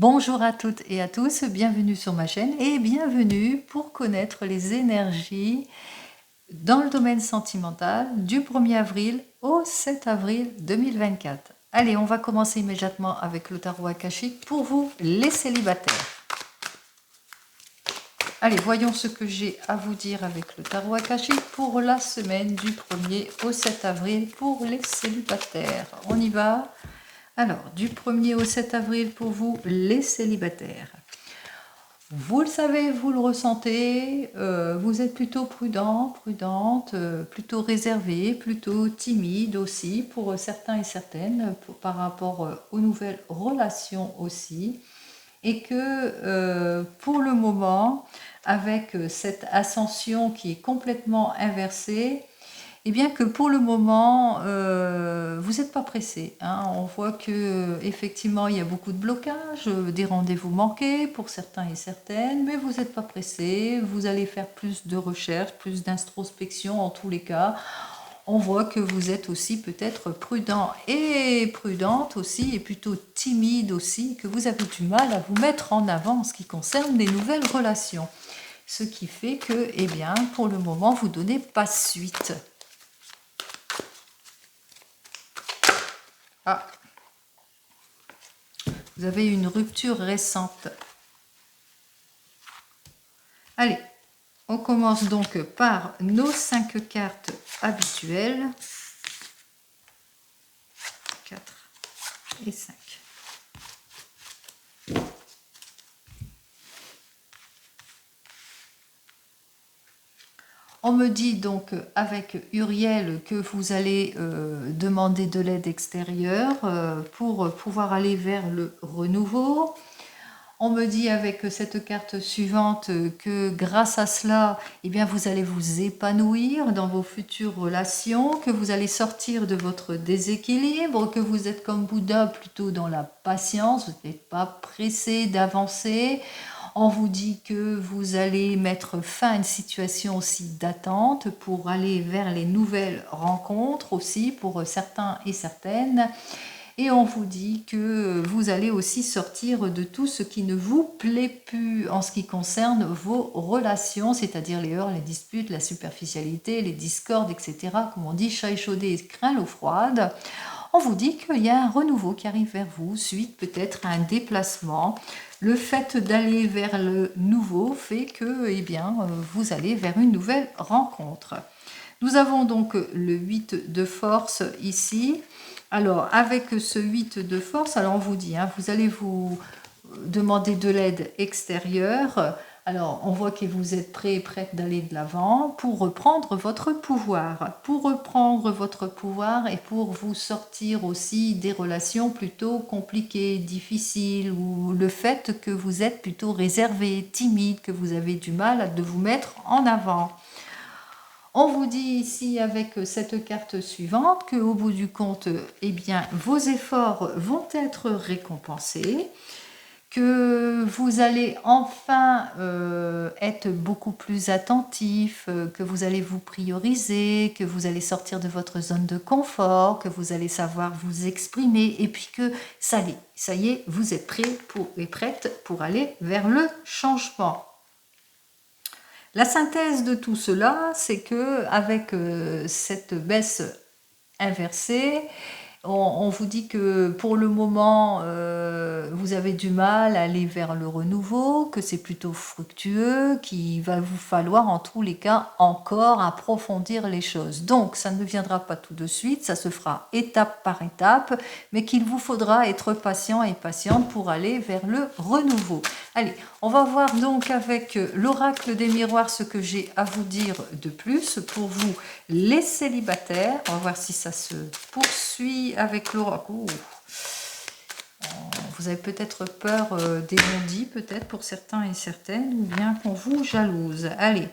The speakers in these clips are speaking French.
Bonjour à toutes et à tous, bienvenue sur ma chaîne et bienvenue pour connaître les énergies dans le domaine sentimental du 1er avril au 7 avril 2024. Allez, on va commencer immédiatement avec le tarot akashique pour vous, les célibataires. Allez, voyons ce que j'ai à vous dire avec le tarot akashique pour la semaine du 1er au 7 avril pour les célibataires. On y va? Alors, du 1er au 7 avril pour vous, les célibataires. Vous le savez, vous le ressentez, vous êtes plutôt prudent, prudente, plutôt réservé, plutôt timide aussi pour certains et certaines, par rapport aux nouvelles relations aussi. Et que pour le moment, avec cette ascension qui est complètement inversée, et bien que pour le moment, vous n'êtes pas pressé. Hein. On voit que effectivement il y a beaucoup de blocages, des rendez-vous manqués pour certains et certaines, mais vous n'êtes pas pressé. Vous allez faire plus de recherches, plus d'introspection en tous les cas. On voit que vous êtes aussi peut-être prudent et prudente aussi, et plutôt timide aussi, que vous avez du mal à vous mettre en avant en ce qui concerne les nouvelles relations. Ce qui fait que, eh bien, pour le moment, vous ne donnez pas suite. Ah, vous avez une rupture récente. Allez, on commence donc par nos 5 cartes habituelles. 4 et 5. On me dit donc avec Uriel que vous allez demander de l'aide extérieure pour pouvoir aller vers le renouveau. On me dit avec cette carte suivante que grâce à cela, eh bien, vous allez vous épanouir dans vos futures relations, que vous allez sortir de votre déséquilibre, que vous êtes comme Bouddha plutôt dans la patience, vous n'êtes pas pressé d'avancer. On vous dit que vous allez mettre fin à une situation aussi d'attente pour aller vers les nouvelles rencontres aussi pour certains et certaines. Et on vous dit que vous allez aussi sortir de tout ce qui ne vous plaît plus en ce qui concerne vos relations, c'est-à-dire les heurts, les disputes, la superficialité, les discordes, etc. Comme on dit, chat échaudé et craint l'eau froide. On vous dit qu'il y a un renouveau qui arrive vers vous, suite peut-être à un déplacement. Le fait d'aller vers le nouveau fait que eh bien, vous allez vers une nouvelle rencontre. Nous avons donc le 8 de force ici. Alors, avec ce 8 de force, alors on vous dit, hein, vous allez vous demander de l'aide extérieure. Alors, on voit que vous êtes prêt et prête d'aller de l'avant pour reprendre votre pouvoir. Pour reprendre votre pouvoir et pour vous sortir aussi des relations plutôt compliquées, difficiles, ou le fait que vous êtes plutôt réservé, timide, que vous avez du mal à de vous mettre en avant. On vous dit ici avec cette carte suivante qu'au bout du compte, eh bien, vos efforts vont être récompensés, que vous allez enfin être beaucoup plus attentif, que vous allez vous prioriser, que vous allez sortir de votre zone de confort, que vous allez savoir vous exprimer et puis que ça y est, vous êtes prêt et prête pour aller vers le changement. La synthèse de tout cela, c'est que avec cette baisse inversée, on vous dit que pour le moment, vous avez du mal à aller vers le renouveau, que c'est plutôt fructueux, qu'il va vous falloir en tous les cas encore approfondir les choses. Donc, ça ne viendra pas tout de suite, ça se fera étape par étape, mais qu'il vous faudra être patient et patiente pour aller vers le renouveau. Allez, on va voir donc avec l'oracle des miroirs ce que j'ai à vous dire de plus pour vous les célibataires. On va voir si ça se poursuit avec l'oracle. Vous avez peut-être peur des non-dits, peut-être pour certains et certaines, ou bien qu'on vous jalouse. Allez,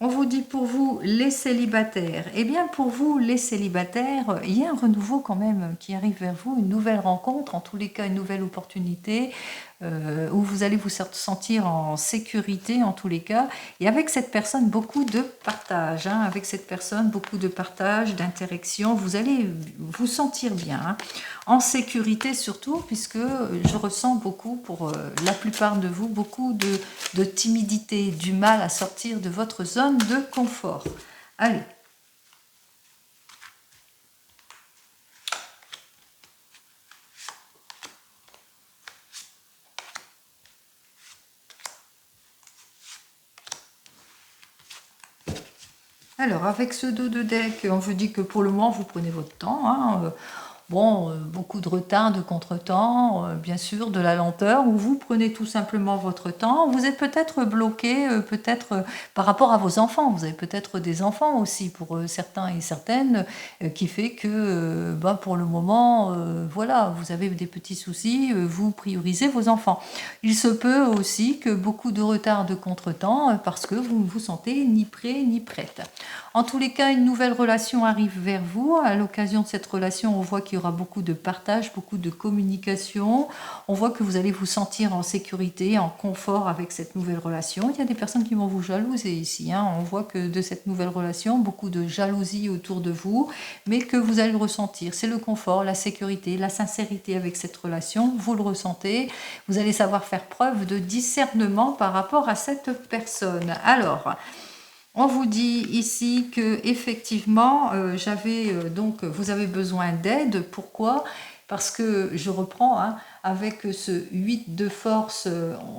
on vous dit pour vous les célibataires. Eh bien pour vous les célibataires, il y a un renouveau quand même qui arrive vers vous, une nouvelle rencontre, en tous les cas une nouvelle opportunité. où vous allez vous sentir en sécurité en tous les cas. Et avec cette personne, beaucoup de partage. Hein, avec cette personne, beaucoup de partage, d'interaction. Vous allez vous sentir bien. Hein, en sécurité surtout, puisque je ressens beaucoup, pour la plupart de vous, beaucoup de timidité, du mal à sortir de votre zone de confort. Allez. Alors, avec ce dos de deck, on vous dit que pour le moment, vous prenez votre temps. Hein, bon, beaucoup de retard, de contretemps, bien sûr, de la lenteur, ou vous prenez tout simplement votre temps. Vous êtes peut-être bloqué, peut-être par rapport à vos enfants. Vous avez peut-être des enfants aussi pour certains et certaines, qui fait que bah, pour le moment, voilà, vous avez des petits soucis, vous priorisez vos enfants. Il se peut aussi que beaucoup de retard, de contretemps, parce que vous ne vous sentez ni prêt ni prête. En tous les cas, une nouvelle relation arrive vers vous. À l'occasion de cette relation, on voit qu'il y aura beaucoup de partage, beaucoup de communication. On voit que vous allez vous sentir en sécurité, en confort avec cette nouvelle relation. Il y a des personnes qui vont vous jalouser ici. Hein. On voit que de cette nouvelle relation, beaucoup de jalousie autour de vous, mais que vous allez le ressentir. C'est le confort, la sécurité, la sincérité avec cette relation. Vous le ressentez. Vous allez savoir faire preuve de discernement par rapport à cette personne. Alors, on vous dit ici que effectivement, donc vous avez besoin d'aide. Pourquoi? Parce que je reprends, hein, avec ce 8 de force,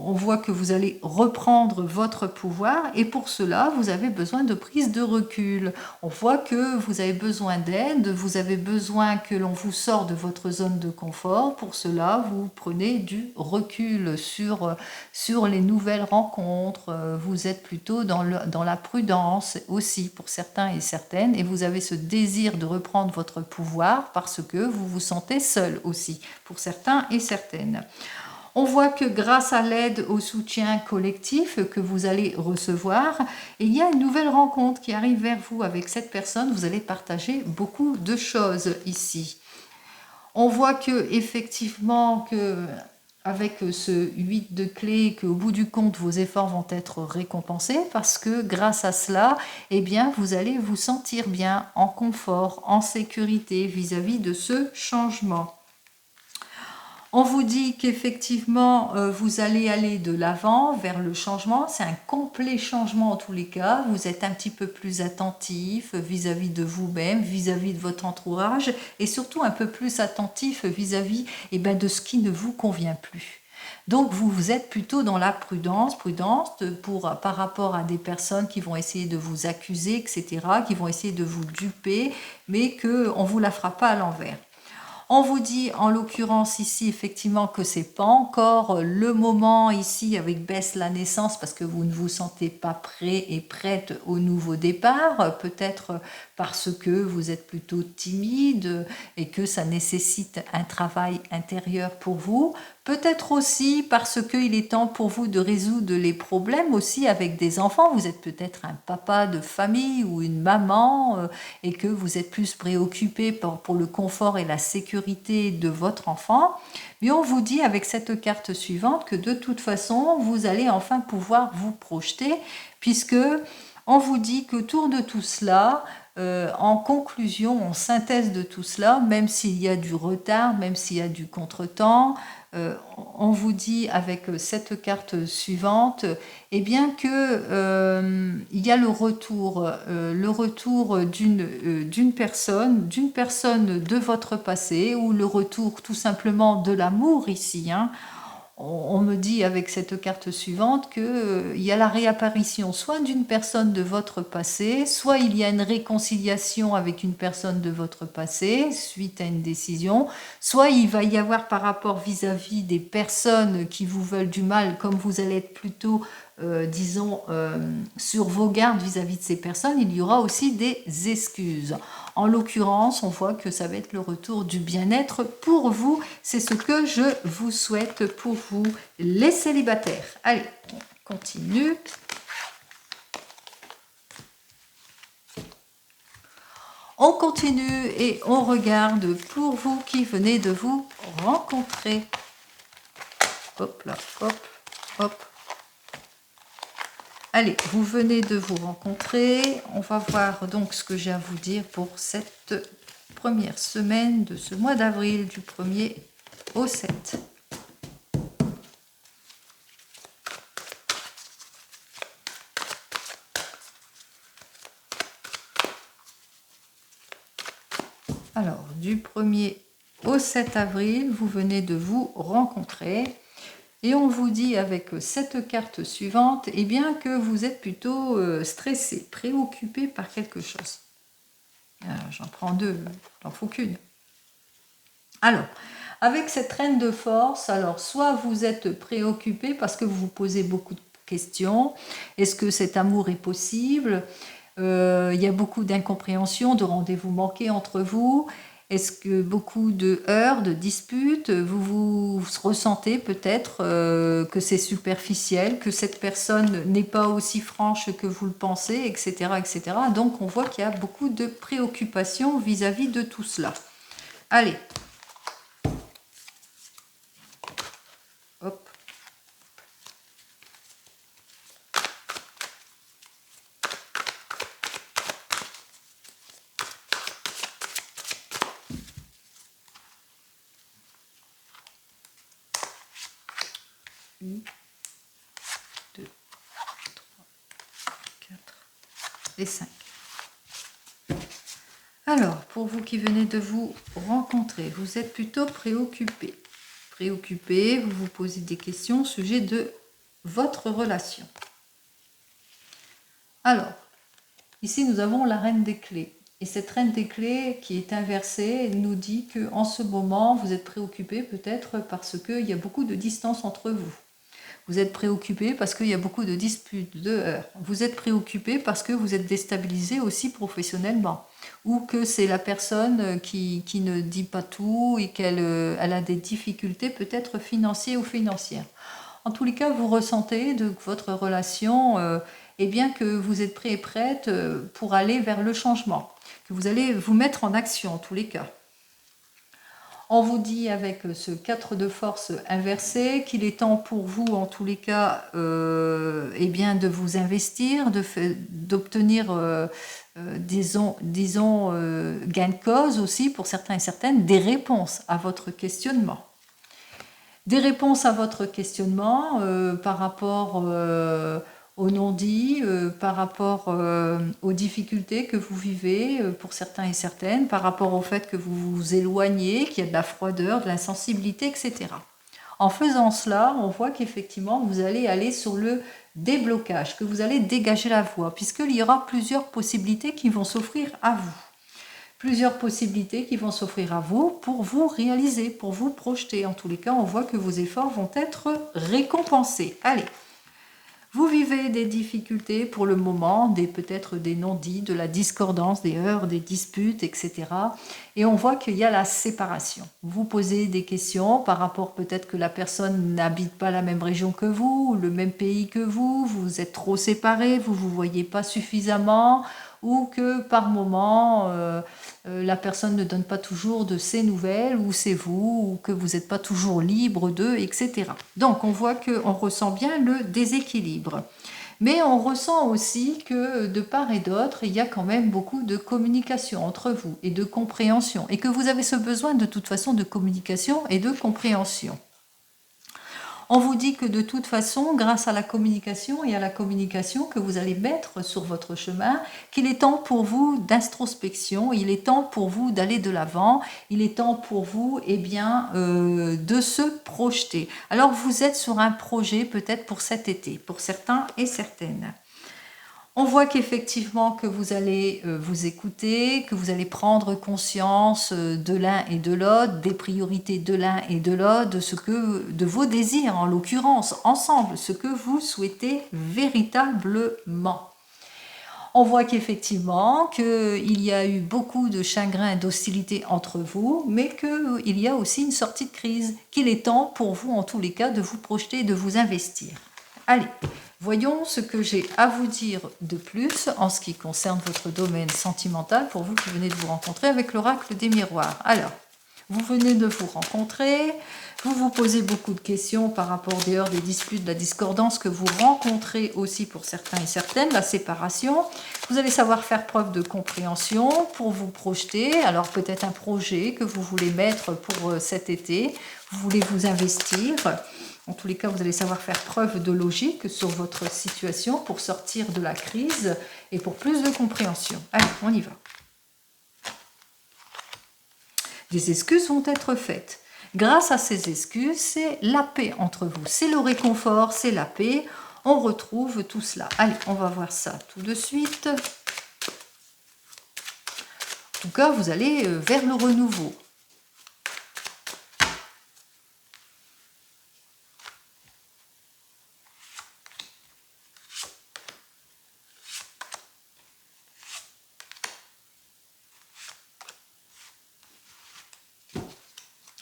on voit que vous allez reprendre votre pouvoir et pour cela, vous avez besoin de prise de recul. On voit que vous avez besoin d'aide, vous avez besoin que l'on vous sorte de votre zone de confort. Pour cela, vous prenez du recul sur les nouvelles rencontres. Vous êtes plutôt dans la prudence aussi pour certains et certaines et vous avez ce désir de reprendre votre pouvoir parce que vous vous sentez seul aussi pour certains et certaines. On voit que grâce à l'aide, au soutien collectif que vous allez recevoir, il y a une nouvelle rencontre qui arrive vers vous avec cette personne. Vous allez partager beaucoup de choses ici. On voit que effectivement avec ce 8 de clé, qu'au bout du compte, vos efforts vont être récompensés parce que grâce à cela, eh bien, vous allez vous sentir bien, en confort, en sécurité vis-à-vis de ce changement. On vous dit qu'effectivement, vous allez aller de l'avant vers le changement. C'est un complet changement en tous les cas. Vous êtes un petit peu plus attentif vis-à-vis de vous-même, vis-à-vis de votre entourage et surtout un peu plus attentif vis-à-vis de ce qui ne vous convient plus. Donc vous êtes plutôt dans la prudence par rapport à des personnes qui vont essayer de vous accuser, etc., qui vont essayer de vous duper, mais qu'on ne vous la fera pas à l'envers. On vous dit en l'occurrence ici effectivement que c'est pas encore le moment ici avec baisse la naissance parce que vous ne vous sentez pas prêt et prête au nouveau départ, peut-être parce que vous êtes plutôt timide et que ça nécessite un travail intérieur pour vous. Peut-être aussi parce qu'il est temps pour vous de résoudre les problèmes aussi avec des enfants. Vous êtes peut-être un papa de famille ou une maman et que vous êtes plus préoccupé pour le confort et la sécurité de votre enfant. Mais on vous dit avec cette carte suivante que de toute façon, vous allez enfin pouvoir vous projeter puisque on vous dit qu'autour de tout cela, en conclusion, en synthèse de tout cela, même s'il y a du retard, même s'il y a du contretemps, on vous dit avec cette carte suivante, eh bien que il y a le retour d'une personne de votre passé ou le retour tout simplement de l'amour ici. Hein. On me dit avec cette carte suivante qu'il y a la réapparition soit d'une personne de votre passé, soit il y a une réconciliation avec une personne de votre passé suite à une décision, soit il va y avoir par rapport vis-à-vis des personnes qui vous veulent du mal, comme vous allez être plutôt, sur vos gardes vis-à-vis de ces personnes, il y aura aussi des excuses. En l'occurrence, on voit que ça va être le retour du bien-être pour vous. C'est ce que je vous souhaite pour vous, les célibataires. Allez, on continue. On continue et on regarde pour vous qui venez de vous rencontrer. hop là, hop, hop. Allez, vous venez de vous rencontrer. On va voir donc ce que j'ai à vous dire pour cette première semaine de ce mois d'avril, du 1er au 7. Alors, du 1er au 7 avril, vous venez de vous rencontrer. Et on vous dit avec cette carte suivante, eh bien que vous êtes plutôt stressé, préoccupé par quelque chose. J'en prends deux, il n'en faut qu'une. Alors, avec cette reine de force, alors soit vous êtes préoccupé parce que vous vous posez beaucoup de questions. Est-ce que cet amour est possible? Il y a beaucoup d'incompréhension, de rendez-vous manqués entre vous. Est-ce que beaucoup de heurts, de disputes, vous ressentez peut-être que c'est superficiel, que cette personne n'est pas aussi franche que vous le pensez, etc., etc. Donc on voit qu'il y a beaucoup de préoccupations vis-à-vis de tout cela. Allez. Hop. Une, 2, 3, 4 et 5. Alors, pour vous qui venez de vous rencontrer, vous êtes plutôt préoccupé. Préoccupé, vous vous posez des questions au sujet de votre relation. Alors, ici nous avons la reine des clés. Et cette reine des clés qui est inversée nous dit qu'en ce moment, vous êtes préoccupé peut-être parce qu'il y a beaucoup de distance entre vous. Vous êtes préoccupé parce qu'il y a beaucoup de disputes, de heurts. Vous êtes préoccupé parce que vous êtes déstabilisé aussi professionnellement. Ou que c'est la personne qui ne dit pas tout et qu'elle a des difficultés peut-être financières ou financières. En tous les cas, vous ressentez de votre relation, eh bien que vous êtes prêt et prête pour aller vers le changement. Que vous allez vous mettre en action en tous les cas. On vous dit avec ce 4 de force inversé qu'il est temps pour vous, en tous les cas, eh bien de vous investir, d'obtenir, disons gain de cause aussi pour certains et certaines, des réponses à votre questionnement. Des réponses à votre questionnement par rapport au non-dit, par rapport aux difficultés que vous vivez pour certains et certaines, par rapport au fait que vous vous éloignez, qu'il y a de la froideur, de l'insensibilité, etc. En faisant cela, on voit qu'effectivement, vous allez aller sur le déblocage, que vous allez dégager la voie, puisqu'il y aura plusieurs possibilités qui vont s'offrir à vous. Plusieurs possibilités qui vont s'offrir à vous pour vous réaliser, pour vous projeter. En tous les cas, on voit que vos efforts vont être récompensés. Allez, vous vivez des difficultés pour le moment, peut-être des non-dits, de la discordance, des heurts, des disputes, etc. Et on voit qu'il y a la séparation. Vous posez des questions par rapport peut-être que la personne n'habite pas la même région que vous, le même pays que vous êtes trop séparés, vous ne vous voyez pas suffisamment, ou que par moment, la personne ne donne pas toujours de ses nouvelles, ou c'est vous, ou que vous n'êtes pas toujours libre d'eux, etc. Donc on voit qu'on ressent bien le déséquilibre. Mais on ressent aussi que de part et d'autre, il y a quand même beaucoup de communication entre vous et de compréhension, et que vous avez ce besoin de toute façon de communication et de compréhension. On vous dit que de toute façon, grâce à la communication et à la communication que vous allez mettre sur votre chemin, qu'il est temps pour vous d'introspection, il est temps pour vous d'aller de l'avant, il est temps pour vous de se projeter. Alors vous êtes sur un projet peut-être pour cet été, pour certains et certaines. On voit qu'effectivement que vous allez vous écouter, que vous allez prendre conscience de l'un et de l'autre, des priorités de l'un et de l'autre, de vos désirs en l'occurrence, ensemble, ce que vous souhaitez véritablement. On voit qu'effectivement qu'il y a eu beaucoup de chagrin et d'hostilité entre vous, mais qu'il y a aussi une sortie de crise, qu'il est temps pour vous en tous les cas de vous projeter et de vous investir. Allez, voyons ce que j'ai à vous dire de plus en ce qui concerne votre domaine sentimental pour vous qui venez de vous rencontrer avec l'oracle des miroirs. Alors, Vous venez de vous rencontrer, vous vous posez beaucoup de questions par rapport d'ailleurs des disputes, de la discordance que vous rencontrez aussi pour certains et certaines, la séparation. Vous allez savoir faire preuve de compréhension pour vous projeter. Alors peut-être un projet que vous voulez mettre pour cet été, vous voulez vous investir. En tous les cas, vous allez savoir faire preuve de logique sur votre situation pour sortir de la crise et pour plus de compréhension. Allez, on y va. Des excuses vont être faites. Grâce à ces excuses, c'est la paix entre vous. C'est le réconfort, c'est la paix. On retrouve tout cela. Allez, on va voir ça tout de suite. En tout cas, vous allez vers le renouveau.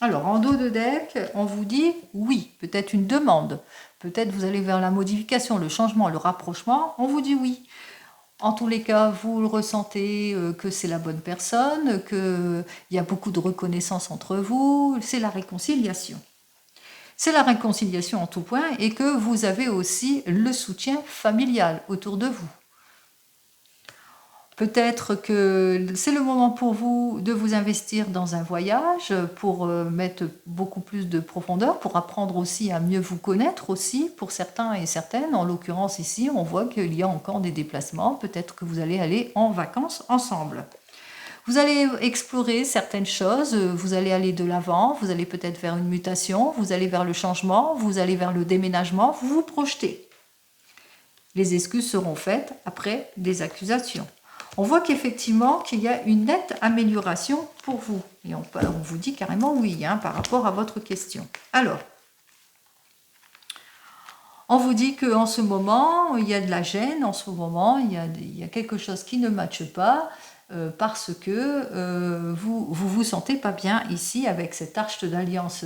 Alors, en dos de deck, on vous dit oui, peut-être une demande. Peut-être vous allez vers la modification, le changement, le rapprochement. On vous dit oui. En tous les cas, vous le ressentez que c'est la bonne personne, qu'il y a beaucoup de reconnaissance entre vous. C'est la réconciliation. C'est la réconciliation en tout point et que vous avez aussi le soutien familial autour de vous. Peut-être que c'est le moment pour vous de vous investir dans un voyage, pour mettre beaucoup plus de profondeur, pour apprendre aussi à mieux vous connaître aussi, pour certains et certaines. En l'occurrence ici, on voit qu'il y a encore des déplacements. Peut-être que vous allez aller en vacances ensemble. Vous allez explorer certaines choses, vous allez aller de l'avant, vous allez peut-être vers une mutation, vous allez vers le changement, vous allez vers le déménagement, vous vous projetez. Les excuses seront faites après des accusations. On voit qu'effectivement qu'il y a une nette amélioration pour vous. Et on vous dit carrément oui par rapport à votre question. Alors, on vous dit qu'en ce moment, il y a de la gêne, en ce moment, il y a quelque chose qui ne matche pas parce que vous vous sentez pas bien ici avec cette arche d'alliance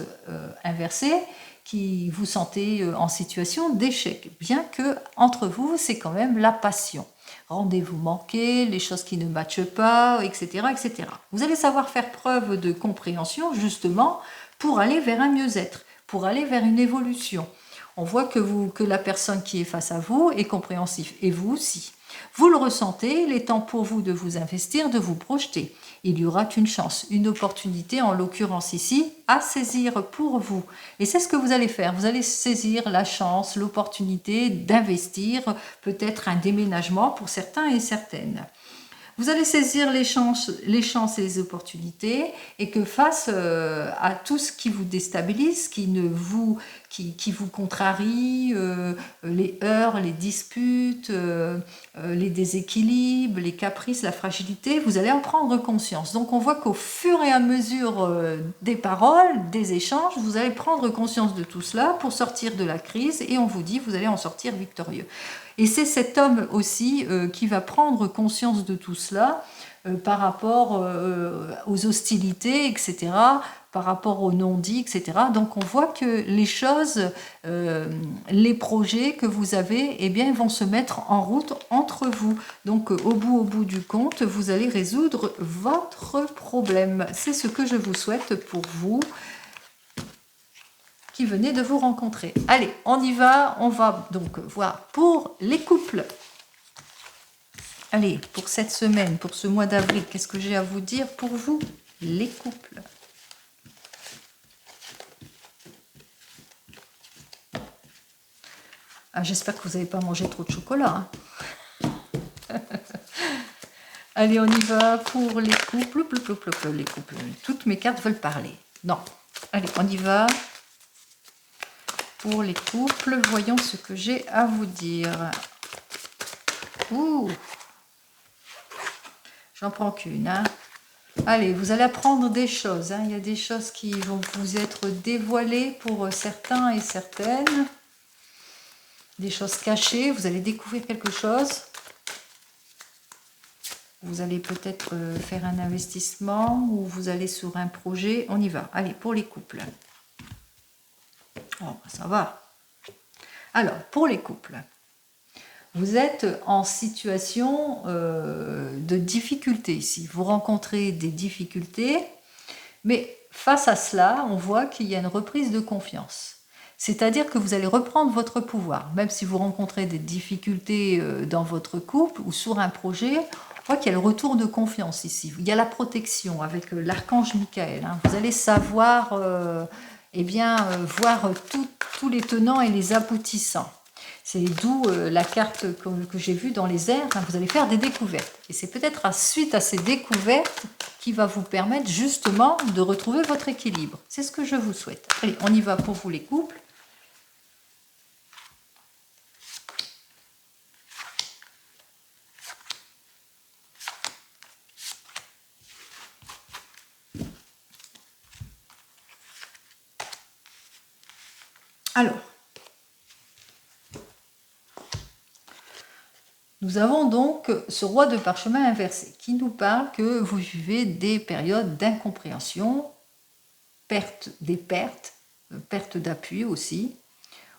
inversée qui vous sentez en situation d'échec, bien que entre vous, c'est quand même la passion. Rendez-vous manqués, les choses qui ne matchent pas, etc., etc. Vous allez savoir faire preuve de compréhension, justement, pour aller vers un mieux-être, pour aller vers une évolution. On voit que la personne qui est face à vous est compréhensive, et vous aussi. Vous le ressentez, il est temps pour vous de vous investir, de vous projeter. Il y aura une chance, une opportunité, en l'occurrence ici, à saisir pour vous. Et c'est ce que vous allez faire. Vous allez saisir la chance, l'opportunité d'investir, peut-être un déménagement pour certains et certaines. Vous allez saisir les chances et les opportunités et que face à tout ce qui vous déstabilise, qui vous contrarie, les heurts, les disputes, les déséquilibres, les caprices, la fragilité, vous allez en prendre conscience. Donc on voit qu'au fur et à mesure des paroles, des échanges, vous allez prendre conscience de tout cela pour sortir de la crise et on vous dit vous allez en sortir victorieux. Et c'est cet homme aussi qui va prendre conscience de tout cela par rapport aux hostilités, etc., par rapport aux non-dits, etc. Donc on voit que les choses, les projets que vous avez, eh bien, vont se mettre en route entre vous. Donc au bout du compte, vous allez résoudre votre problème. C'est ce que je vous souhaite pour vous qui venez de vous rencontrer. Allez, on y va. On va donc voir pour les couples. Allez, pour cette semaine, pour ce mois d'avril, qu'est-ce que j'ai à vous dire pour vous, les couples? Ah, j'espère que vous n'avez pas mangé trop de chocolat. Allez, on y va pour les couples. Les couples. Toutes mes cartes veulent parler. Non. Allez, on y va. Pour les couples, voyons ce que j'ai à vous dire. Ouh, j'en prends qu'une. Allez, vous allez apprendre des choses. Il y a des choses qui vont vous être dévoilées pour certains et certaines. Des choses cachées. Vous allez découvrir quelque chose. Vous allez peut-être faire un investissement ou vous allez sur un projet. On y va. Allez, pour les couples. Oh, ça va. Alors, pour les couples, vous êtes en situation de difficulté ici. Vous rencontrez des difficultés, mais face à cela, on voit qu'il y a une reprise de confiance. C'est-à-dire que vous allez reprendre votre pouvoir. Même si vous rencontrez des difficultés dans votre couple ou sur un projet, on voit qu'il y a le retour de confiance ici. Il y a la protection avec l'archange Michael. Hein. Vous allez savoir, voir tous les tenants et les aboutissants. C'est d'où la carte que j'ai vue dans les airs. Hein. Vous allez faire des découvertes. Et c'est peut-être suite à ces découvertes qui va vous permettre justement de retrouver votre équilibre. C'est ce que je vous souhaite. Allez, on y va pour vous les couples. Alors, nous avons donc ce roi de parchemin inversé qui nous parle que vous vivez des périodes d'incompréhension, perte d'appui aussi,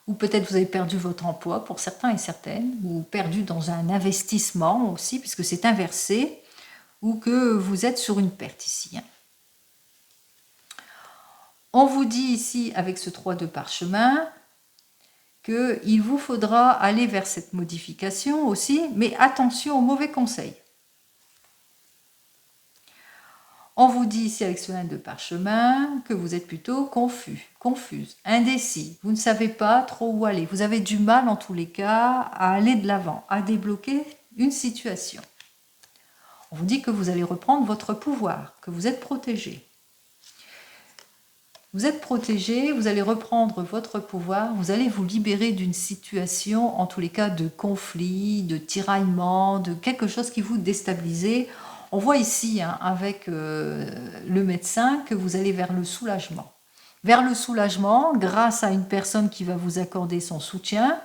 ou peut-être vous avez perdu votre emploi pour certains et certaines, ou perdu dans un investissement aussi, puisque c'est inversé, ou que vous êtes sur une perte ici. Hein. On vous dit ici, avec ce 3 de parchemin, qu'il vous faudra aller vers cette modification aussi, mais attention aux mauvais conseils. On vous dit ici, avec ce 1 de parchemin, que vous êtes plutôt confuse, indécis. Vous ne savez pas trop où aller. Vous avez du mal, en tous les cas, à aller de l'avant, à débloquer une situation. On vous dit que vous allez reprendre votre pouvoir, que vous êtes protégé. Vous êtes protégé, vous allez reprendre votre pouvoir, vous allez vous libérer d'une situation, en tous les cas, de conflit, de tiraillement, de quelque chose qui vous déstabilise. On voit ici, hein, avec le médecin, que vous allez vers le soulagement. Vers le soulagement, grâce à une personne qui va vous accorder son soutien,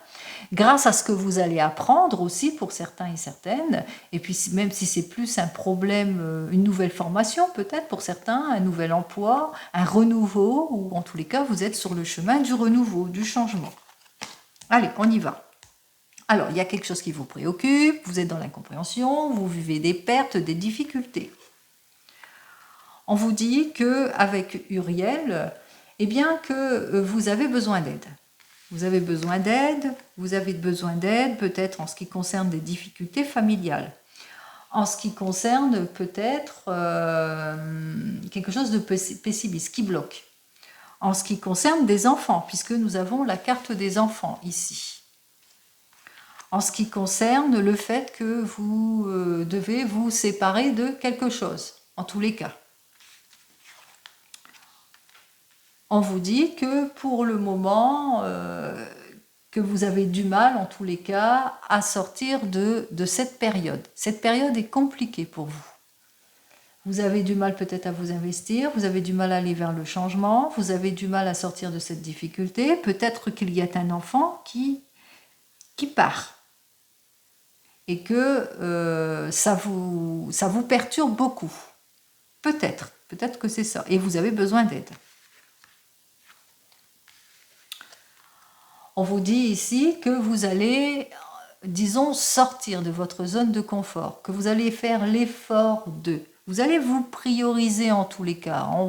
grâce à ce que vous allez apprendre aussi pour certains et certaines, et puis même si c'est plus un problème, une nouvelle formation peut-être pour certains, un nouvel emploi, un renouveau, ou en tous les cas vous êtes sur le chemin du renouveau, du changement. Allez, on y va. Alors, il y a quelque chose qui vous préoccupe, vous êtes dans l'incompréhension, vous vivez des pertes, des difficultés. On vous dit qu'avec Uriel, eh bien que vous avez besoin d'aide. Vous avez besoin d'aide peut-être en ce qui concerne des difficultés familiales, en ce qui concerne peut-être quelque chose de pessimiste qui bloque, en ce qui concerne des enfants, puisque nous avons la carte des enfants ici, en ce qui concerne le fait que vous devez vous séparer de quelque chose, en tous les cas. On vous dit que pour le moment, que vous avez du mal, en tous les cas, à sortir de cette période. Cette période est compliquée pour vous. Vous avez du mal peut-être à vous investir, vous avez du mal à aller vers le changement, vous avez du mal à sortir de cette difficulté. Peut-être qu'il y a un enfant qui part et que ça vous perturbe beaucoup. Peut-être que c'est ça. Et vous avez besoin d'aide. On vous dit ici que vous allez, disons, sortir de votre zone de confort, que vous allez faire l'effort de. Vous allez vous prioriser en tous les cas. On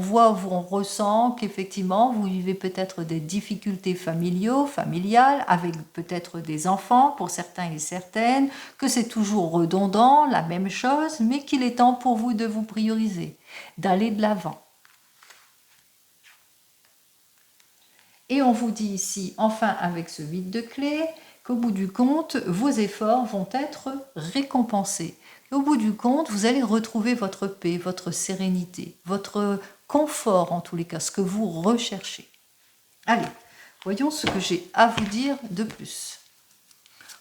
ressent qu'effectivement, vous vivez peut-être des difficultés familiales, avec peut-être des enfants pour certains et certaines, que c'est toujours redondant, la même chose, mais qu'il est temps pour vous de vous prioriser, d'aller de l'avant. Et on vous dit ici, enfin avec ce 8 de clé, qu'au bout du compte, vos efforts vont être récompensés. Et au bout du compte, vous allez retrouver votre paix, votre sérénité, votre confort en tous les cas, ce que vous recherchez. Allez, voyons ce que j'ai à vous dire de plus.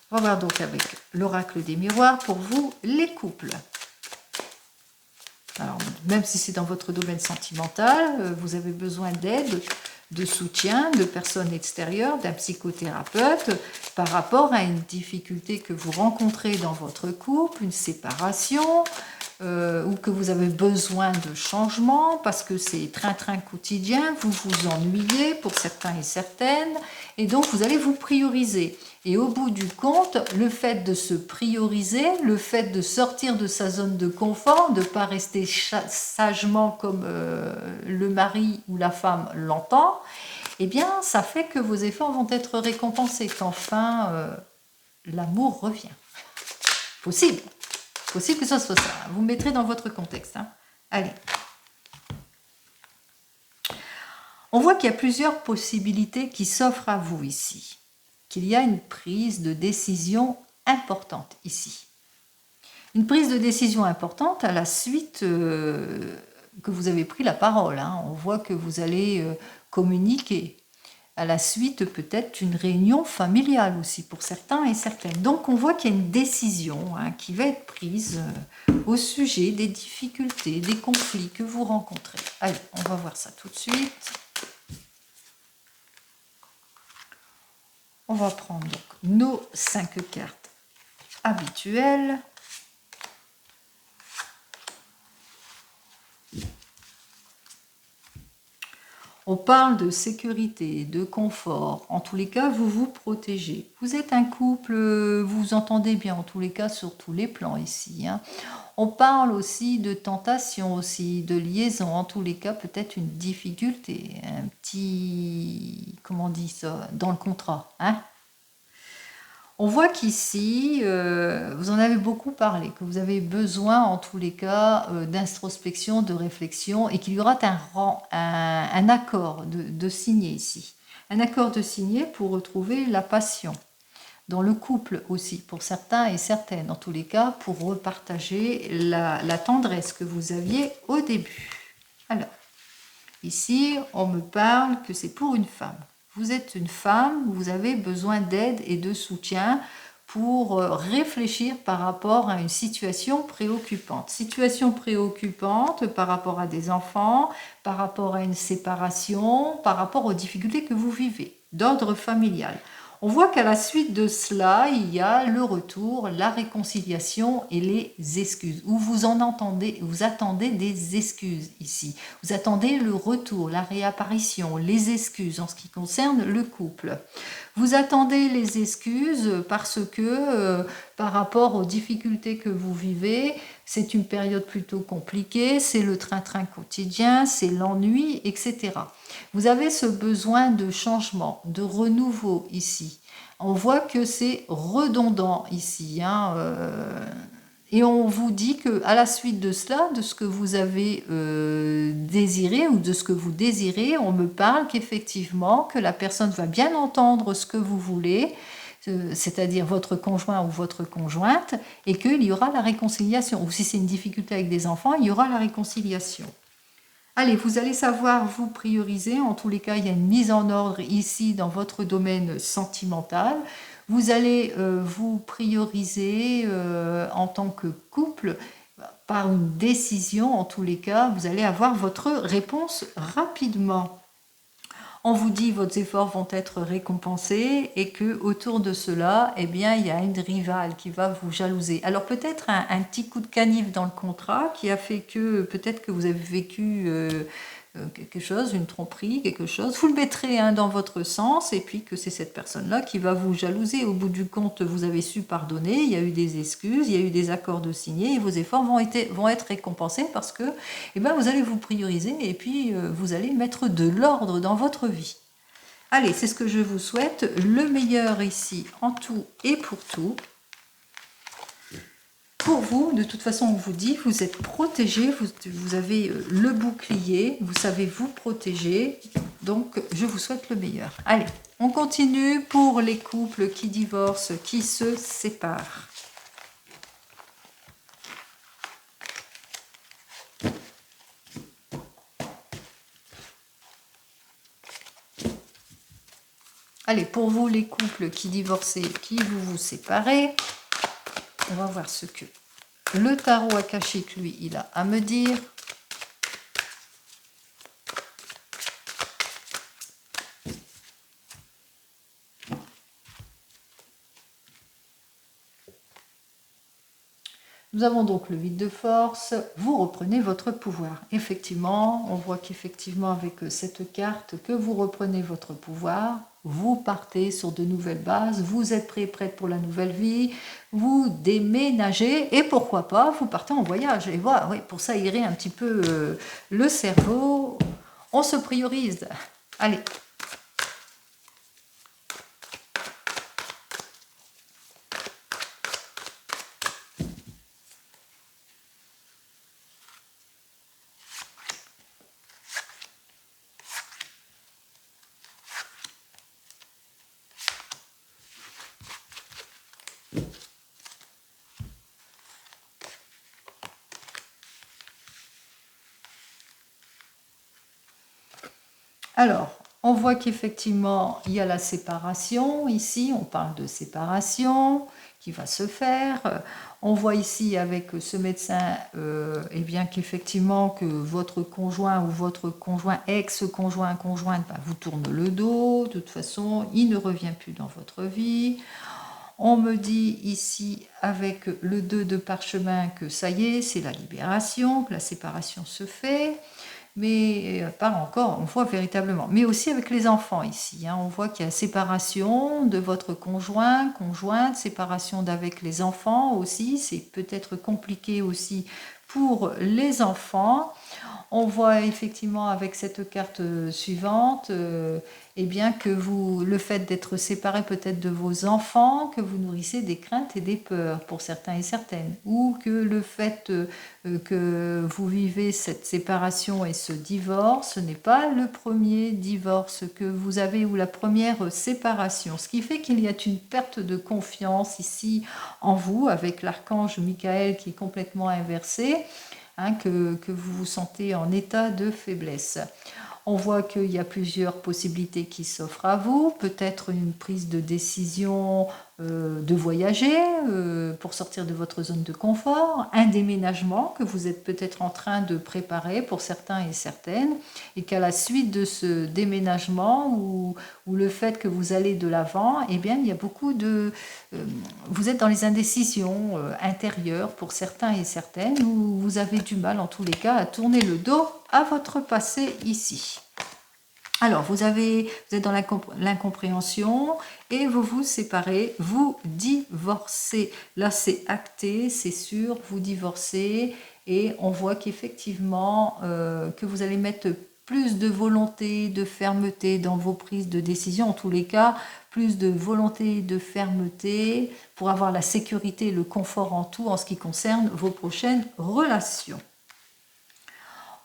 On va voir donc avec l'oracle des miroirs pour vous, les couples. Alors, même si c'est dans votre domaine sentimental, vous avez besoin d'aide, de soutien, de personnes extérieures, d'un psychothérapeute par rapport à une difficulté que vous rencontrez dans votre couple, une séparation, ou que vous avez besoin de changement parce que c'est train-train quotidien, vous vous ennuyez pour certains et certaines, et donc vous allez vous prioriser. Et au bout du compte, le fait de se prioriser, le fait de sortir de sa zone de confort, de ne pas rester sagement comme le mari ou la femme l'entend, eh bien, ça fait que vos efforts vont être récompensés, qu'enfin l'amour revient. Possible que ça soit ça. Vous me mettrez dans votre contexte. Hein. Allez. On voit qu'il y a plusieurs possibilités qui s'offrent à vous ici. Qu'il y a une prise de décision importante ici. Une prise de décision importante à la suite que vous avez pris la parole. Hein. On voit que vous allez communiquer. À la suite, peut-être une réunion familiale aussi pour certains et certaines. Donc, on voit qu'il y a une décision qui va être prise au sujet des difficultés, des conflits que vous rencontrez. Allez, on va voir ça tout de suite. On va prendre donc nos 5 cartes habituelles. On parle de sécurité, de confort. En tous les cas, vous vous protégez. Vous êtes un couple, vous vous entendez bien en tous les cas sur tous les plans ici. Hein. On parle aussi de tentation, aussi de liaison. En tous les cas, peut-être une difficulté, un petit, comment on dit ça, dans le contrat. Hein. On voit qu'ici, vous en avez beaucoup parlé, que vous avez besoin en tous les cas d'introspection, de réflexion et qu'il y aura un accord de signer ici. Un accord de signer pour retrouver la passion. Dans le couple aussi, pour certains et certaines, en tous les cas, pour repartager la tendresse que vous aviez au début. Alors, ici, on me parle que c'est pour une femme. Vous êtes une femme, vous avez besoin d'aide et de soutien pour réfléchir par rapport à une situation préoccupante. Situation préoccupante par rapport à des enfants, par rapport à une séparation, par rapport aux difficultés que vous vivez, d'ordre familial. On voit qu'à la suite de cela, il y a le retour, la réconciliation et les excuses. Où vous attendez des excuses ici. Vous attendez le retour, la réapparition, les excuses en ce qui concerne le couple. Vous attendez les excuses parce que par rapport aux difficultés que vous vivez, c'est une période plutôt compliquée, c'est le train-train quotidien, c'est l'ennui, etc. Vous avez ce besoin de changement, de renouveau ici. On voit que c'est redondant ici. Hein, et on vous dit qu'à la suite de cela, de ce que vous avez désiré ou de ce que vous désirez, on me parle qu'effectivement, que la personne va bien entendre ce que vous voulez, c'est-à-dire votre conjoint ou votre conjointe, et qu'il y aura la réconciliation. Ou si c'est une difficulté avec des enfants, il y aura la réconciliation. Allez, vous allez savoir vous prioriser. En tous les cas, il y a une mise en ordre ici dans votre domaine sentimental. Vous allez vous prioriser en tant que couple par une décision. En tous les cas, vous allez avoir votre réponse rapidement. On vous dit que vos efforts vont être récompensés et que autour de cela, eh bien, il y a une rivale qui va vous jalouser. Alors peut-être un petit coup de canif dans le contrat qui a fait que peut-être que vous avez vécu quelque chose, une tromperie, quelque chose. Vous le mettrez dans votre sens et puis que c'est cette personne-là qui va vous jalouser. Au bout du compte, vous avez su pardonner, il y a eu des excuses, il y a eu des accords de signer et vos efforts vont être récompensés parce que eh ben, vous allez vous prioriser et puis vous allez mettre de l'ordre dans votre vie. Allez, c'est ce que je vous souhaite. Le meilleur ici en tout et pour tout. Pour vous, de toute façon, on vous dit, vous êtes protégé, vous avez le bouclier, vous savez vous protéger, donc je vous souhaite le meilleur. Allez, on continue pour les couples qui divorcent, qui se séparent. Allez, pour vous, les couples qui divorcent, qui vous séparez, on va voir ce que le tarot akashique, lui, il a à me dire. Nous avons donc le 8 de force, vous reprenez votre pouvoir. Effectivement, on voit qu'effectivement avec cette carte, que vous reprenez votre pouvoir, vous partez sur de nouvelles bases, vous êtes prête pour la nouvelle vie, vous déménagez et pourquoi pas, vous partez en voyage. Et voilà, oui, pour ça, aérer un petit peu le cerveau, on se priorise. Allez. Alors, on voit qu'effectivement, il y a la séparation. Ici, on parle de séparation qui va se faire. On voit ici avec ce médecin eh bien qu'effectivement que votre conjoint ou votre conjoint, ex-conjoint, conjointe, vous tourne le dos. De toute façon, il ne revient plus dans votre vie. On me dit ici avec le 2 de parchemin que ça y est, c'est la libération, que la séparation se fait. Mais pas encore, on voit véritablement. Mais aussi avec les enfants ici, on voit qu'il y a séparation de votre conjoint, conjointe, séparation d'avec les enfants aussi. C'est peut-être compliqué aussi pour les enfants. On voit effectivement avec cette carte suivante, eh bien que le fait d'être séparé peut-être de vos enfants, que vous nourrissez des craintes et des peurs pour certains et certaines, ou que le fait que vous vivez cette séparation et ce divorce, ce n'est pas le premier divorce que vous avez ou la première séparation, ce qui fait qu'il y a une perte de confiance ici en vous avec l'archange Michael qui est complètement inversé. Que vous vous sentez en état de faiblesse. On voit qu'il y a plusieurs possibilités qui s'offrent à vous, peut-être une prise de décision de voyager pour sortir de votre zone de confort, un déménagement que vous êtes peut-être en train de préparer pour certains et certaines, et qu'à la suite de ce déménagement ou le fait que vous allez de l'avant, eh bien il y a beaucoup de... vous êtes dans les indécisions intérieures pour certains et certaines, où vous avez du mal en tous les cas à tourner le dos à votre passé ici. Alors, vous êtes dans l'incompréhension et vous vous séparez, vous divorcez. Là, c'est acté, c'est sûr, vous divorcez et on voit qu'effectivement, que vous allez mettre plus de volonté, de fermeté dans vos prises de décision. En tous les cas, plus de volonté, de fermeté pour avoir la sécurité et le confort en tout en ce qui concerne vos prochaines relations.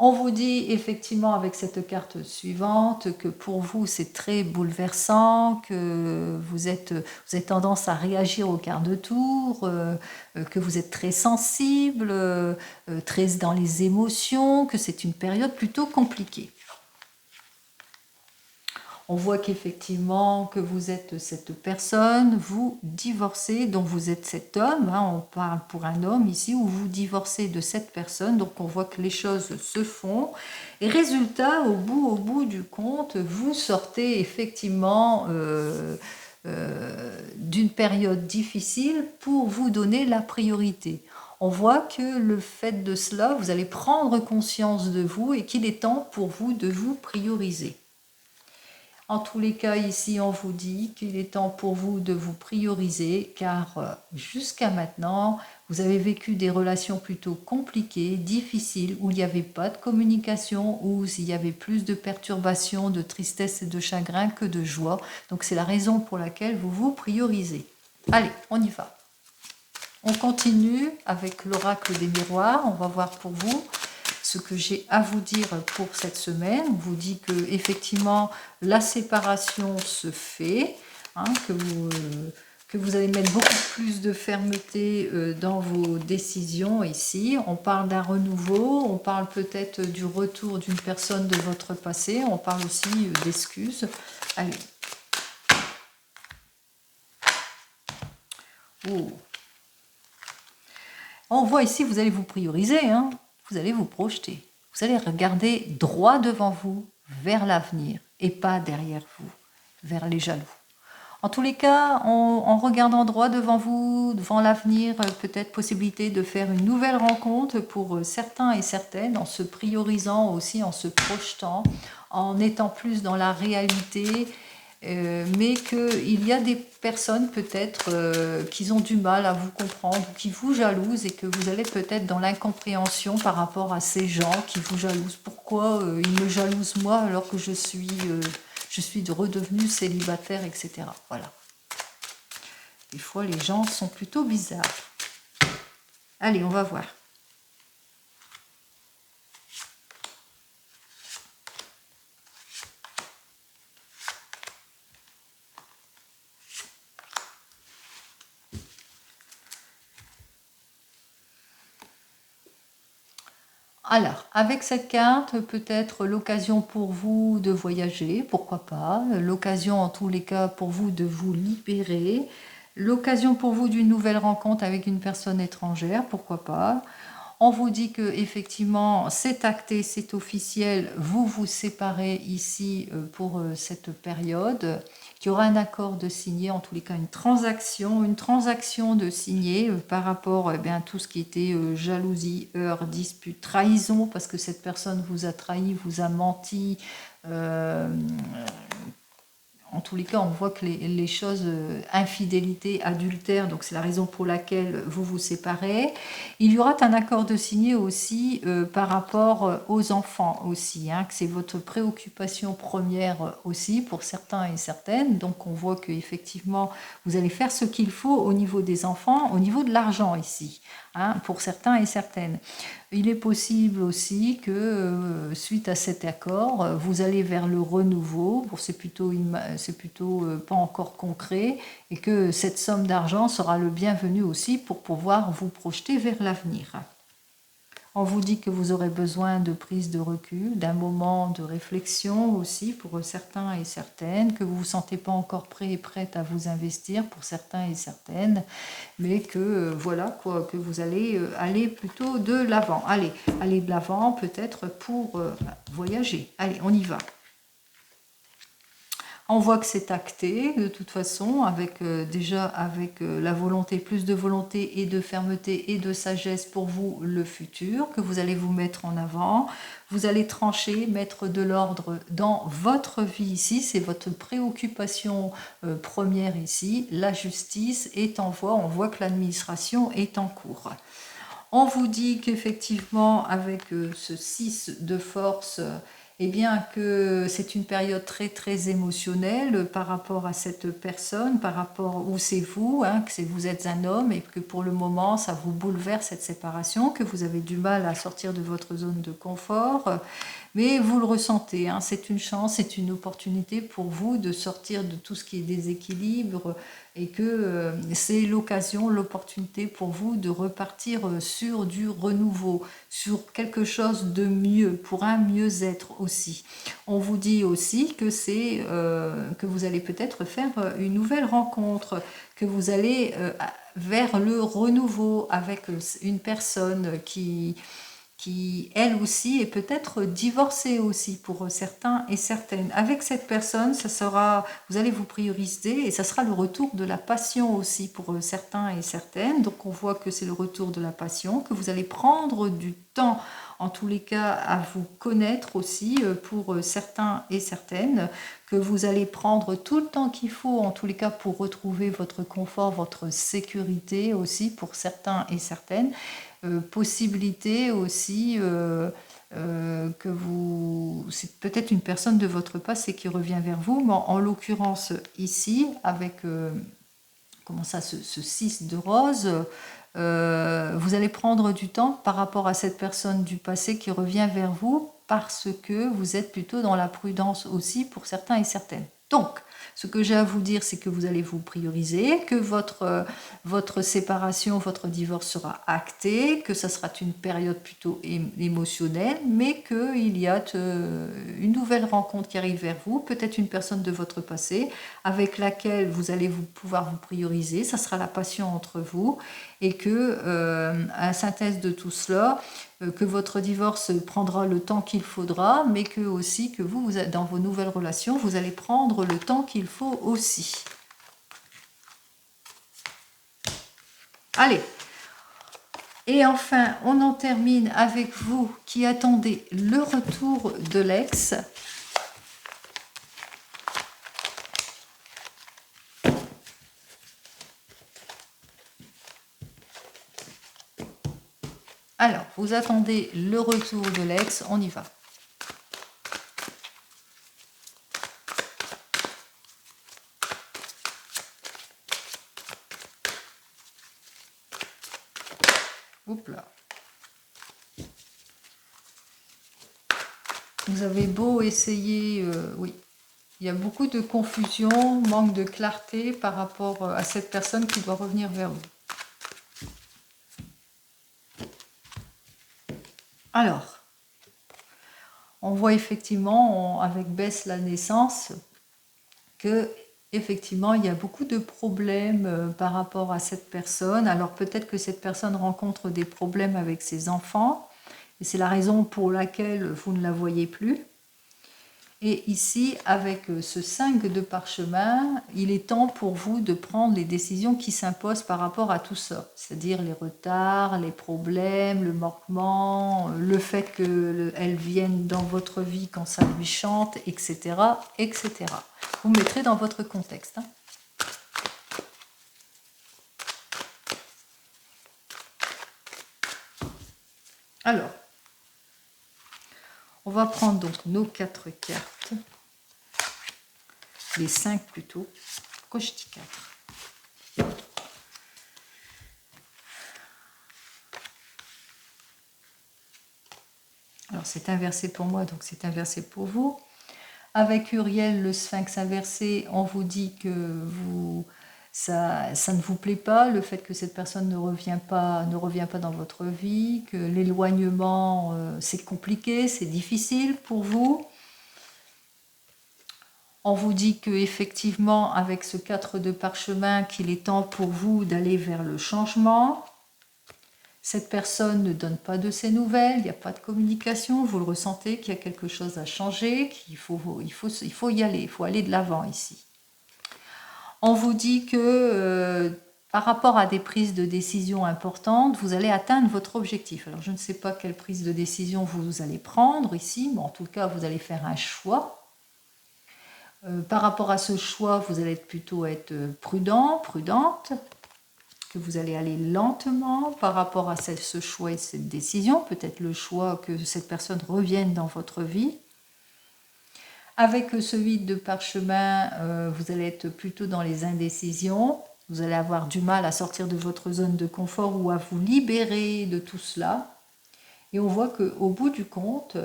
On vous dit effectivement avec cette carte suivante que pour vous c'est très bouleversant, que vous avez tendance à réagir au quart de tour, que vous êtes très sensible, très dans les émotions, que c'est une période plutôt compliquée. On voit qu'effectivement, que vous êtes cette personne, vous divorcez, donc vous êtes cet homme, on parle pour un homme ici, où vous divorcez de cette personne, donc on voit que les choses se font. Et résultat, au bout du compte, vous sortez effectivement d'une période difficile pour vous donner la priorité. On voit que le fait de cela, vous allez prendre conscience de vous et qu'il est temps pour vous de vous prioriser. En tous les cas, ici, on vous dit qu'il est temps pour vous de vous prioriser, car jusqu'à maintenant, vous avez vécu des relations plutôt compliquées, difficiles, où il n'y avait pas de communication, où il y avait plus de perturbations, de tristesse et de chagrin que de joie. Donc c'est la raison pour laquelle vous vous priorisez. Allez, on y va. On continue avec l'oracle des miroirs. On va voir pour vous ce que j'ai à vous dire pour cette semaine. On vous dit que effectivement la séparation se fait, que vous allez mettre beaucoup plus de fermeté dans vos décisions ici. On parle d'un renouveau, on parle peut-être du retour d'une personne de votre passé, on parle aussi d'excuses. Allez. Oh. On voit ici, vous allez vous prioriser, vous allez vous projeter. Vous allez regarder droit devant vous, vers l'avenir, et pas derrière vous, vers les jaloux. En tous les cas, en regardant droit devant vous, devant l'avenir, peut-être possibilité de faire une nouvelle rencontre pour certains et certaines, en se priorisant aussi, en se projetant, en étant plus dans la réalité, mais qu'il y a des personnes peut-être qui ont du mal à vous comprendre, qui vous jalousent et que vous allez peut-être dans l'incompréhension par rapport à ces gens qui vous jalousent. Pourquoi ils me jalousent moi alors que je suis redevenue célibataire, etc. Voilà. Des fois, les gens sont plutôt bizarres. Allez, on va voir. Alors, avec cette carte, peut-être l'occasion pour vous de voyager, pourquoi pas, l'occasion en tous les cas pour vous de vous libérer, l'occasion pour vous d'une nouvelle rencontre avec une personne étrangère, pourquoi pas. On vous dit que effectivement c'est acté, c'est officiel, vous vous séparez ici pour cette période, qu'il y aura un accord de signer, en tous les cas une transaction de signer par rapport à tout ce qui était jalousie, heurts, dispute, trahison, parce que cette personne vous a trahi, vous a menti. En tous les cas, on voit que les choses, infidélité, adultère, donc c'est la raison pour laquelle vous vous séparez. Il y aura un accord de signer aussi par rapport aux enfants aussi, hein, que c'est votre préoccupation première aussi pour certains et certaines. Donc on voit qu'effectivement, vous allez faire ce qu'il faut au niveau des enfants, au niveau de l'argent ici, hein, pour certains et certaines. Il est possible aussi que suite à cet accord, vous allez vers le renouveau, c'est plutôt pas encore concret, et que cette somme d'argent sera le bienvenu aussi pour pouvoir vous projeter vers l'avenir. On vous dit que vous aurez besoin de prise de recul, d'un moment de réflexion aussi pour certains et certaines, que vous ne vous sentez pas encore prêt et prête à vous investir pour certains et certaines, mais que voilà quoi, que vous allez aller plutôt de l'avant. Allez de l'avant peut-être pour voyager. Allez, on y va. On voit que c'est acté de toute façon, avec déjà avec la volonté, plus de volonté et de fermeté et de sagesse pour vous le futur, que vous allez vous mettre en avant. Vous allez trancher, mettre de l'ordre dans votre vie ici, c'est votre préoccupation première ici. La justice est en voie, on voit que l'administration est en cours. On vous dit qu'effectivement, avec ce 6 de force, eh bien que c'est une période très très émotionnelle par rapport à cette personne, par rapport où c'est vous, hein, que vous êtes un homme et que pour le moment ça vous bouleverse cette séparation, que vous avez du mal à sortir de votre zone de confort, mais vous le ressentez, hein, c'est une chance, c'est une opportunité pour vous de sortir de tout ce qui est déséquilibre et que c'est l'occasion, l'opportunité pour vous de repartir sur du renouveau, sur quelque chose de mieux, pour un mieux-être aussi. On vous dit aussi que c'est que vous allez peut-être faire une nouvelle rencontre, que vous allez vers le renouveau avec une personne qui elle aussi est peut-être divorcée aussi pour certains et certaines. Avec cette personne, vous allez vous prioriser et ça sera le retour de la passion aussi pour certains et certaines. Donc on voit que c'est le retour de la passion, que vous allez prendre du temps en tous les cas à vous connaître aussi pour certains et certaines, que vous allez prendre tout le temps qu'il faut en tous les cas pour retrouver votre confort, votre sécurité aussi pour certains et certaines. Possibilité aussi que c'est peut-être une personne de votre passé qui revient vers vous, mais en l'occurrence ici, avec ce 6 de rose, vous allez prendre du temps par rapport à cette personne du passé qui revient vers vous parce que vous êtes plutôt dans la prudence aussi pour certains et certaines. Donc, ce que j'ai à vous dire, c'est que vous allez vous prioriser, que votre séparation, votre divorce sera acté, que ça sera une période plutôt émotionnelle, mais qu'il y a une nouvelle rencontre qui arrive vers vous, peut-être une personne de votre passé, avec laquelle vous allez pouvoir vous prioriser, ça sera la passion entre vous, et que, à la synthèse de tout cela, que votre divorce prendra le temps qu'il faudra, mais que vous, dans vos nouvelles relations, vous allez prendre le temps qu'il faut aussi. Allez. Et enfin, on en termine avec vous qui attendez le retour de l'ex. Alors, vous attendez le retour de l'ex, on y va. Oups là. Vous avez beau essayer, oui, il y a beaucoup de confusion, manque de clarté par rapport à cette personne qui doit revenir vers vous. Alors, on voit effectivement, avec baisse la naissance, que effectivement il y a beaucoup de problèmes par rapport à cette personne. Alors peut-être que cette personne rencontre des problèmes avec ses enfants, et c'est la raison pour laquelle vous ne la voyez plus. Et ici, avec ce 5 de parchemin, il est temps pour vous de prendre les décisions qui s'imposent par rapport à tout ça. C'est-à-dire les retards, les problèmes, le manquement, le fait qu'elle vienne dans votre vie quand ça lui chante, etc. etc. Vous mettrez dans votre contexte. Hein. Alors, on va prendre donc nos 4 cartes, les 5 plutôt. Pourquoi je dis 4 ? Alors c'est inversé pour moi, donc c'est inversé pour vous. Avec Uriel, le sphinx inversé, on vous dit que ça ne vous plaît pas, le fait que cette personne ne revient pas dans votre vie, que l'éloignement, c'est compliqué, c'est difficile pour vous. On vous dit que effectivement, avec ce 4 de parchemin, qu'il est temps pour vous d'aller vers le changement. Cette personne ne donne pas de ses nouvelles, il n'y a pas de communication, vous le ressentez qu'il y a quelque chose à changer, qu'il faut y aller, il faut aller de l'avant ici. On vous dit que par rapport à des prises de décision importantes, vous allez atteindre votre objectif. Alors je ne sais pas quelle prise de décision vous allez prendre ici, mais en tout cas vous allez faire un choix. Par rapport à ce choix, vous allez plutôt être prudent, prudente, que vous allez aller lentement par rapport à ce choix et cette décision, peut-être le choix que cette personne revienne dans votre vie. Avec ce 8 de parchemin, vous allez être plutôt dans les indécisions, vous allez avoir du mal à sortir de votre zone de confort ou à vous libérer de tout cela. Et on voit qu'au bout du compte,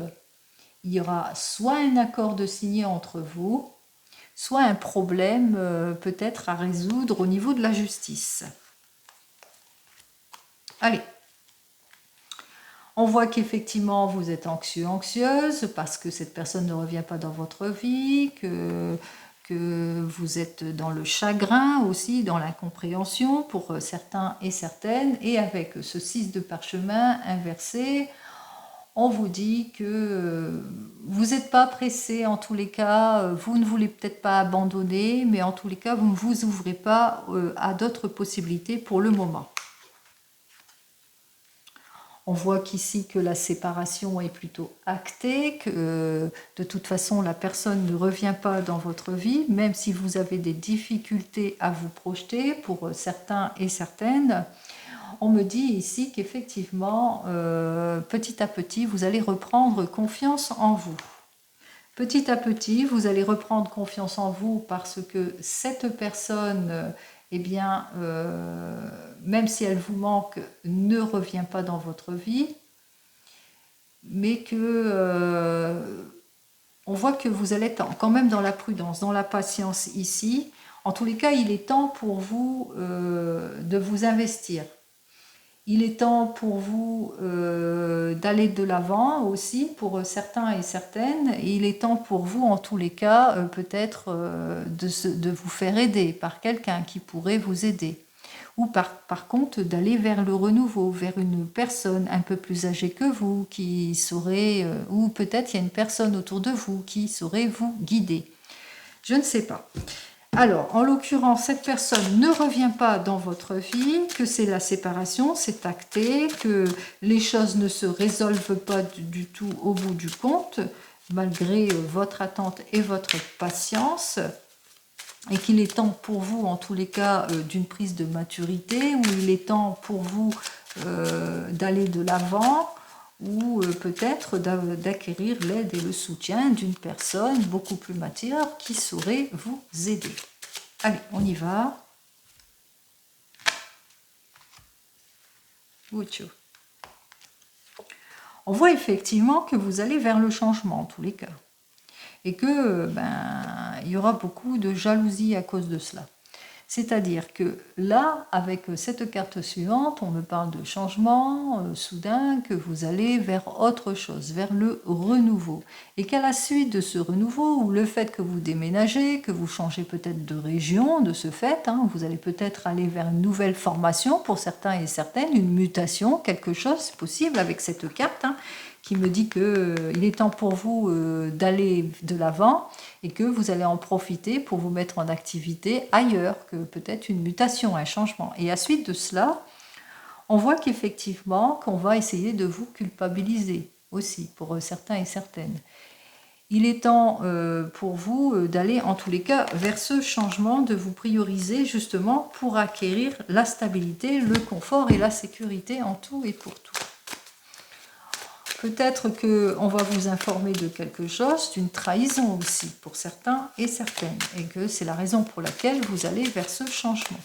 il y aura soit un accord de signer entre vous, soit un problème peut-être à résoudre au niveau de la justice. Allez, on voit qu'effectivement vous êtes anxieux, anxieuse, parce que cette personne ne revient pas dans votre vie, que vous êtes dans le chagrin aussi, dans l'incompréhension pour certains et certaines. Et avec ce 6 de parchemin inversé, on vous dit que vous n'êtes pas pressé en tous les cas, vous ne voulez peut-être pas abandonner, mais en tous les cas, vous ne vous ouvrez pas à d'autres possibilités pour le moment. On voit qu'ici que la séparation est plutôt actée, que de toute façon la personne ne revient pas dans votre vie, même si vous avez des difficultés à vous projeter pour certains et certaines. On me dit ici qu'effectivement, petit à petit, vous allez reprendre confiance en vous. Petit à petit, vous allez reprendre confiance en vous parce que cette personne, eh bien, même si elle vous manque, ne revient pas dans votre vie, mais que on voit que vous allez être quand même dans la prudence, dans la patience ici. En tous les cas, il est temps pour vous de vous investir. Il est temps pour vous d'aller de l'avant aussi, pour certains et certaines. Et il est temps pour vous, en tous les cas, peut-être de vous faire aider par quelqu'un qui pourrait vous aider. Ou par contre, d'aller vers le renouveau, vers une personne un peu plus âgée que vous, qui saurait, ou peut-être il y a une personne autour de vous qui saurait vous guider. Je ne sais pas. Alors, en l'occurrence, cette personne ne revient pas dans votre vie, que c'est la séparation, c'est acté, que les choses ne se résolvent pas du tout au bout du compte, malgré votre attente et votre patience, et qu'il est temps pour vous, en tous les cas, d'une prise de maturité, où il est temps pour vous d'aller de l'avant, ou peut-être d'acquérir l'aide et le soutien d'une personne beaucoup plus mature qui saurait vous aider. Allez, on y va. On voit effectivement que vous allez vers le changement, en tous les cas. Et que il y aura beaucoup de jalousie à cause de cela. C'est-à-dire que là, avec cette carte suivante, on me parle de changement soudain, que vous allez vers autre chose, vers le renouveau. Et qu'à la suite de ce renouveau, ou le fait que vous déménagez, que vous changez peut-être de région, de ce fait, vous allez peut-être aller vers une nouvelle formation pour certains et certaines, une mutation, quelque chose possible avec cette carte, qui me dit qu'il est temps pour vous d'aller de l'avant et que vous allez en profiter pour vous mettre en activité ailleurs, que peut-être une mutation, un changement. Et à suite de cela, on voit qu'effectivement, qu'on va essayer de vous culpabiliser aussi, pour certains et certaines. Il est temps pour vous d'aller, en tous les cas, vers ce changement, de vous prioriser justement pour acquérir la stabilité, le confort et la sécurité en tout et pour tout. Peut-être qu'on va vous informer de quelque chose, d'une trahison aussi, pour certains et certaines, et que c'est la raison pour laquelle vous allez vers ce changement.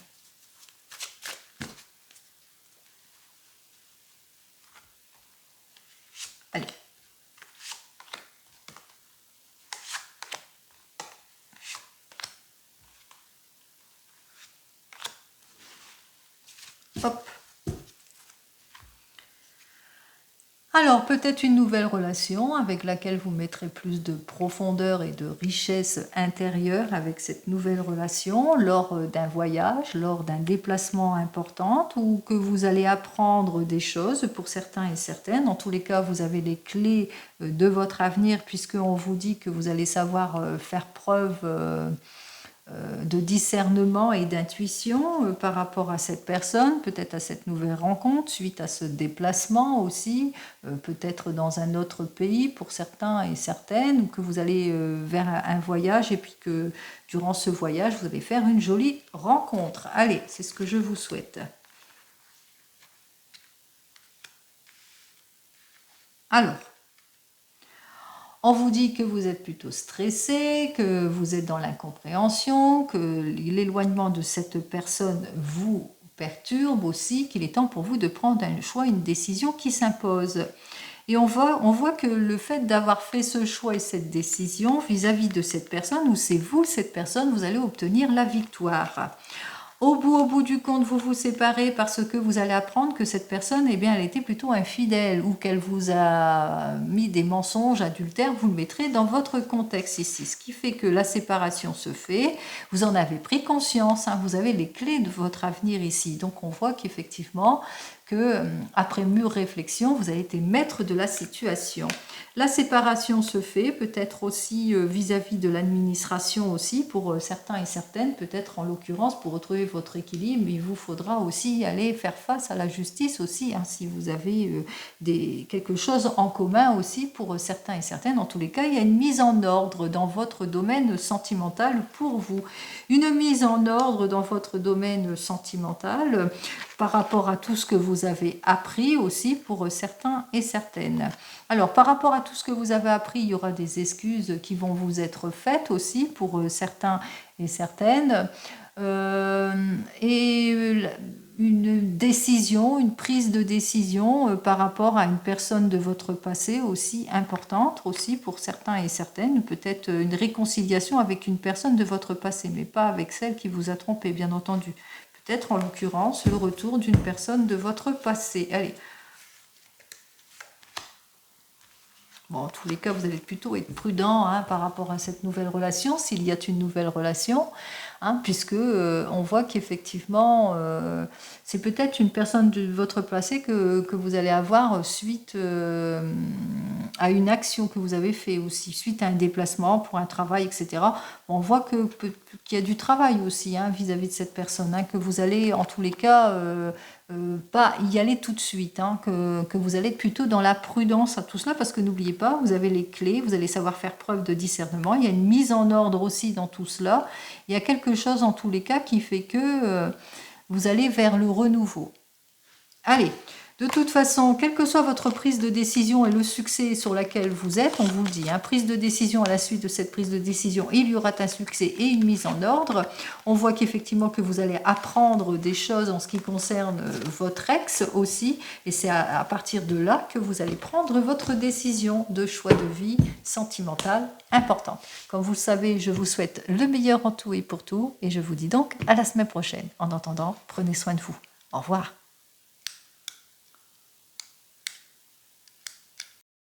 Allez. Hop. Alors, peut-être une nouvelle relation avec laquelle vous mettrez plus de profondeur et de richesse intérieure avec cette nouvelle relation lors d'un voyage, lors d'un déplacement important, ou que vous allez apprendre des choses pour certains et certaines. En tous les cas, vous avez les clés de votre avenir puisqu'on vous dit que vous allez savoir faire preuve de discernement et d'intuition par rapport à cette personne, peut-être à cette nouvelle rencontre, suite à ce déplacement aussi, peut-être dans un autre pays pour certains et certaines, ou que vous allez vers un voyage et puis que durant ce voyage, vous allez faire une jolie rencontre. Allez, c'est ce que je vous souhaite. Alors, on vous dit que vous êtes plutôt stressé, que vous êtes dans l'incompréhension, que l'éloignement de cette personne vous perturbe aussi, qu'il est temps pour vous de prendre un choix, une décision qui s'impose. Et on voit que le fait d'avoir fait ce choix et cette décision vis-à-vis de cette personne, ou c'est vous, cette personne, vous allez obtenir la victoire. Au bout du compte, vous vous séparez parce que vous allez apprendre que cette personne, eh bien, elle était plutôt infidèle ou qu'elle vous a mis des mensonges adultères. Vous le mettrez dans votre contexte ici. Ce qui fait que la séparation se fait. Vous en avez pris conscience. Vous avez les clés de votre avenir ici. Donc, on voit qu'effectivement, après mûre réflexion, vous avez été maître de la situation. La séparation se fait, peut-être aussi vis-à-vis de l'administration aussi, pour certains et certaines, peut-être en l'occurrence, pour retrouver votre équilibre, il vous faudra aussi aller faire face à la justice aussi, si vous avez quelque chose en commun aussi pour certains et certaines. En tous les cas, il y a une mise en ordre dans votre domaine sentimental pour vous. Une mise en ordre dans votre domaine sentimental par rapport à tout ce que vous avez appris aussi pour certains et certaines. Alors, par rapport à tout ce que vous avez appris, il y aura des excuses qui vont vous être faites aussi pour certains et certaines. Et une décision, une prise de décision par rapport à une personne de votre passé aussi importante, aussi pour certains et certaines, peut-être une réconciliation avec une personne de votre passé, mais pas avec celle qui vous a trompé, bien entendu. Peut-être en l'occurrence le retour d'une personne de votre passé. Allez. Bon, en tous les cas, vous allez plutôt être prudent par rapport à cette nouvelle relation, s'il y a une nouvelle relation. hein, puisque on voit qu'effectivement, c'est peut-être une personne de votre passé que vous allez avoir suite à une action que vous avez fait aussi, suite à un déplacement pour un travail, etc. On voit qu'il y a du travail aussi, hein, vis-à-vis de cette personne, hein, que vous allez en tous les cas pas y aller tout de suite, hein, que vous allez plutôt dans la prudence à tout cela, parce que n'oubliez pas, vous avez les clés, vous allez savoir faire preuve de discernement, il y a une mise en ordre aussi dans tout cela, il y a quelque chose en tous les cas qui fait que vous allez vers le renouveau. Allez, de toute façon, quelle que soit votre prise de décision et le succès sur laquelle vous êtes, on vous le dit, hein, prise de décision, à la suite de cette prise de décision, il y aura un succès et une mise en ordre. On voit qu'effectivement que vous allez apprendre des choses en ce qui concerne votre ex aussi, et c'est à partir de là que vous allez prendre votre décision de choix de vie sentimentale importante. Comme vous le savez, je vous souhaite le meilleur en tout et pour tout, et je vous dis donc à la semaine prochaine. En attendant, prenez soin de vous. Au revoir.